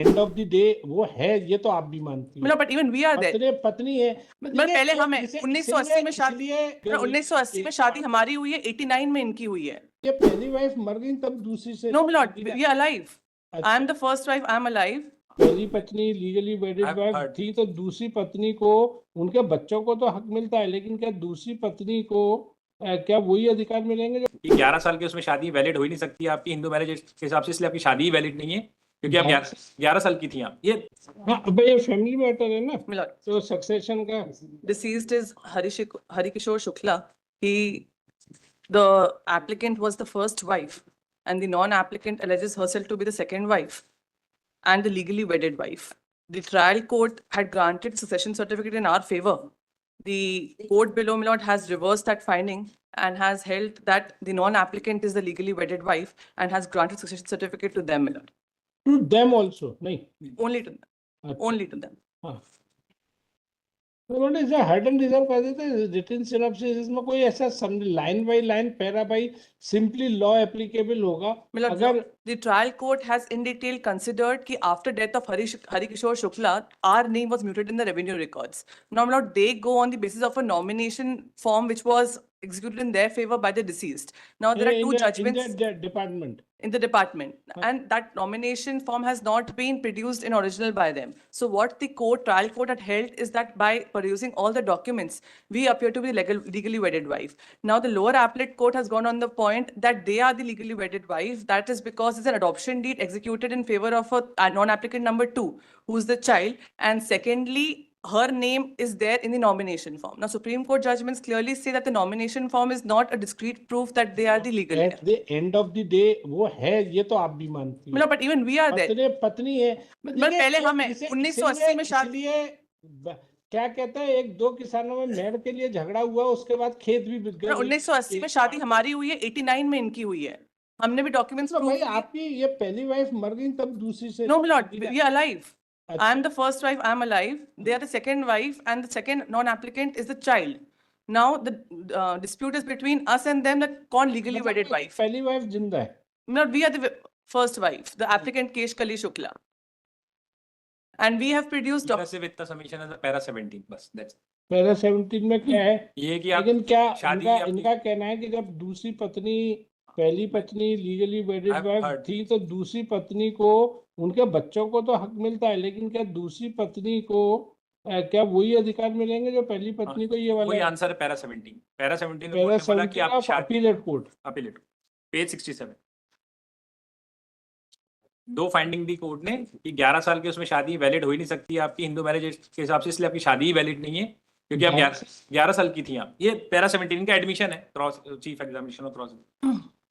End of the day वो है, ये तो आप भी मानती मतलब but even we are there, पत्नी है। मतलब पहले हम है 1980 में शादी, इसलिए 1980 में शादी हमारी हुई है, 89 में इनकी हुई है। ये पहली वाइफ मर गई तब दूसरी से no milord, we are alive. I am the first wife, I am alive. पहली पत्नी लीगली वेडेड वाइफ थी, तो दूसरी पत्नी को उनके बच्चों को तो हक मिलता है, लेकिन क्या दूसरी पत्नी को क्या वही अधिकार मिलेंगे जो 11 साल की उसमें शादी वैलिड हो ही नहीं सकती आपकी हिंदू मैरिज के हिसाब से, इसलिए आपकी शादी ही वैलिड नहीं है क्योंकि आप 11 साल की थी आप। ये हाँ, अब ये फैमिली मैटर है ना, मिलॉट, तो सक्सेशन का deceased is Harikishore Shukla. The applicant was the first wife, and the non-applicant alleges herself to be the second wife and the legally wedded wife. The trial court had granted succession certificate in our favor. The court below, my lord, has reversed that finding and has held that the non-applicant is the legally wedded wife and has granted succession certificate to them, my lord. to them also नहीं, Only to them. Only to them. हाँ, तो इसे head and reserve कर देते written synopsis, इसमें कोई ऐसा line by line para by simply law applicable होगा। अगर the trial court has in detail considered कि after death of Harikishore Shukla, our name was muted in the revenue records. Now, my lord, they go on the basis of a nomination form which was executed in their favor by the deceased. Now, there are two judgments in the department. In the department, and that nomination form has not been produced in original by them. So what the trial court had held is that by producing all the documents, we appear to be legally wedded wife. Now the lower appellate court has gone on the point that they are the legally wedded wife. That is because it's an adoption deed executed in favor of a non-applicant number 2, who is the child, and secondly, her name is there in the nomination form. Now, Supreme Court judgments clearly say that the nomination form is not a discrete proof that they are the legal heir. At the end of the day वो है, ये तो आप भी मानती मतलब but even we are there. पत्नी है, मतलब पहले हम है 1980 में शादी, क्या कहते हैं, एक दो किसानों में मेड़ के लिए झगड़ा हुआ, उसके बाद खेत भी बिक गए। 1980 में शादी हमारी हुई है, 89 में इनकी हुई है। हमने भी डॉक्यूमेंट्स प्रूव भाई आपकी ये पहली वाइफ मर गई तब दूसरी से। No milord, we are alive. I am the first wife, I am alive. They are the second wife, and the second non-applicant is the child. Now the dispute is between us and them that कौन legally wedded wife. पहली wife जिंदा है। No, we are the first wife, the applicant Kesh Kali Shukla. And we have produced with the submission as a para 17 बस that's para 17 में क्या है ये कि आप लेकिन क्या इनका कहना है कि जब दूसरी पत्नी पहली पत्नी लीगली वेडेड वाइफ थी, तो दूसरी पत्नी को उनके बच्चों को तो हक मिलता है, लेकिन क्या दूसरी पत्नी को क्या वही अधिकार मिलेंगे जो पहली पत्नी को? ये वाला वही आंसर है पैरा 17। पैरा 17 में कोर्ट ने बोला कि आप अपीलेट कोर्ट पेज 67 दो फाइंडिंग दी कोर्ट ने कि 11 साल की उसमें शादी वैलिड हो ही नहीं सकती आपकी हिंदू मैरिज के हिसाब से, इसलिए आपकी शादी ही वैलिड नहीं है क्योंकि आप 11 साल की थी आप। ये पैरा 17 का एडमिशन है चीफ एग्जामिनेशन ऑफ क्रॉस।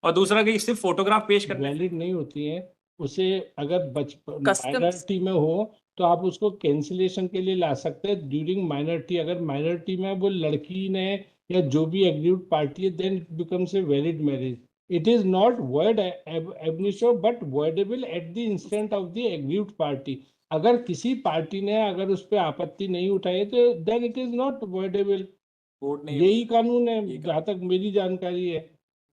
और दूसरा कि सिर्फ फोटोग्राफ पेश करना वैलिड नहीं होती है, उसे अगर माइनॉरिटी में हो तो आप उसको कैंसिलेशन के लिए ला सकते हैं ड्यूरिंग माइनॉरिटी। अगर माइनॉरिटी में वो लड़की ने या जो भी एग्रीड पार्टी है, then it becomes a valid marriage. It is not void ab initio but voidable at the instant of the aggrieved party. अगर किसी पार्टी ने अगर उस पर आपत्ति नहीं उठाई तो then it is not voidable. यही कानून है जहाँ तक मेरी जानकारी है,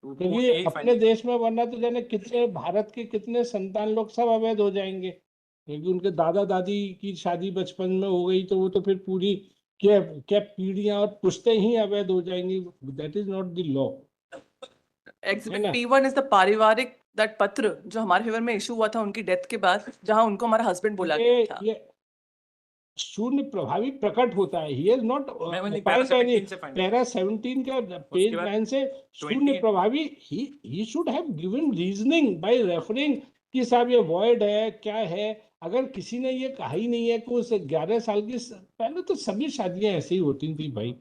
क्योंकि अपने देश में वरना तो जाने कितने भारत के कितने संतान लोग सब अवैध हो जाएंगे, क्योंकि उनके दादा दादी की शादी बचपन में हो गई तो वो तो फिर पूरी क्या पीढ़ियां और पुश्तें ही अवैध हो जाएंगी। That is not the law. Exhibit P1 is the पारिवारिक that पत्र जो हमारे फेवर में इशू हुआ था उनकी डेथ के बाद, जहां उनको हमारा हस्बैंड बोला गया था। ये शून्य प्रभावी प्रकट होता है। He has not पैरा 17 का पेज 9 से शून्य प्रभावी he should have given reasoning by referring कि साहब ये void है क्या है। अगर किसी ने ये कहा ही नहीं है कि उस 11 साल की, पहले तो सभी शादियां ऐसे ही होती थी भाई।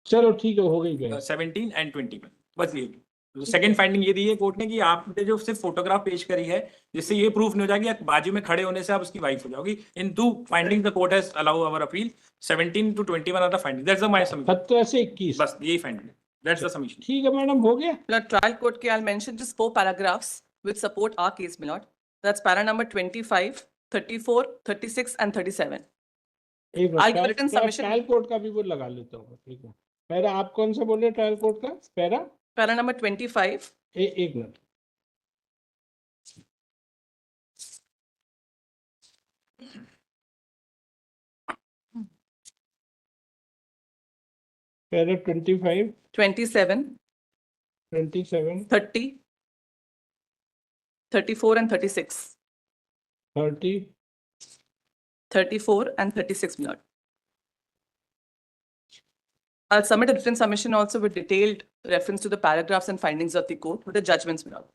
चलो ठीक है, हो गई 17 and 20 में बस ये सेकंड फाइंडिंग ये दी है कोर्ट ने कि आपने जो सिर्फ फोटोग्राफ पेश करी है जिससे ये प्रूफ नहीं हो जाएगी बाजू में खड़े होने से आप उसकी वाइफ हो जाओगी। In two findings the court has allow our appeal 17 to 21 are the finding. That's the my submission. 17 से 21 बस यही फाइंडिंग, दैट्स द सबमिशन। ठीक है मैडम, हो गया। The trial court के I'll mention just 4 paragraphs which support our case, my lord. That's para number 25, 34, 36 and 37. I'll give written submission. Trial court का भी वो लगा लेता हूँ, ठीक है। पैरा आप कौन सा बोले ट्रायल कोर्ट का? Para number 25। एक minute, para 25, 27, 27, 30, 34 and 36. 30, 34 and 36, my lord. I'll submit a written submission also with detailed reference to the paragraphs and findings of the court with the judgments, my lord.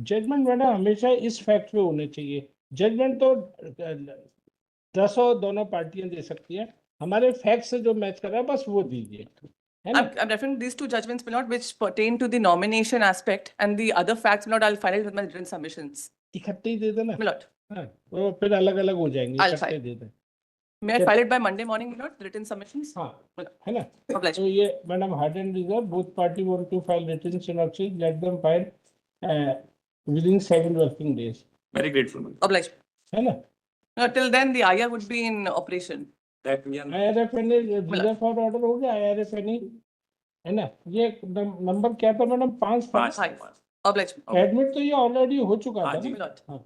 Judgment madam हमेशा इस fact पे होने चाहिए। Judgement तो दसों दोनों पार्टियां दे सकती हैं, हमारे फैक्ट से जो मैच कर रहा है बस वो दीजिए, है ना? I'm referring to these two judgments, my lord, which pertain to the nomination aspect, and the other facts, my lord, I'll file it with my written submissions. इकट्ठे ही दे देना। My lord, हाँ, वो फिर अलग अलग हो जाएंगे, I'll इकट्ठे file. दे दें। may I file it by Monday morning, my lord, the written submissions? हाँ, My lord. है ना? Obliged. तो ये madam heard and reserve, both party want to file written synopsis, let them file within 7 working days, Very grateful. Obliged. है ना? Till then, the IR would be in operation. That we are IRFNE reserve for order हो गया, IRFNE, है ना? ये number क्या था madam? 5 था। पाँच। Obliged. एडमिट तो ये ऑलरेडी हो चुका हाँ था जी। ना? My lord. हाँ,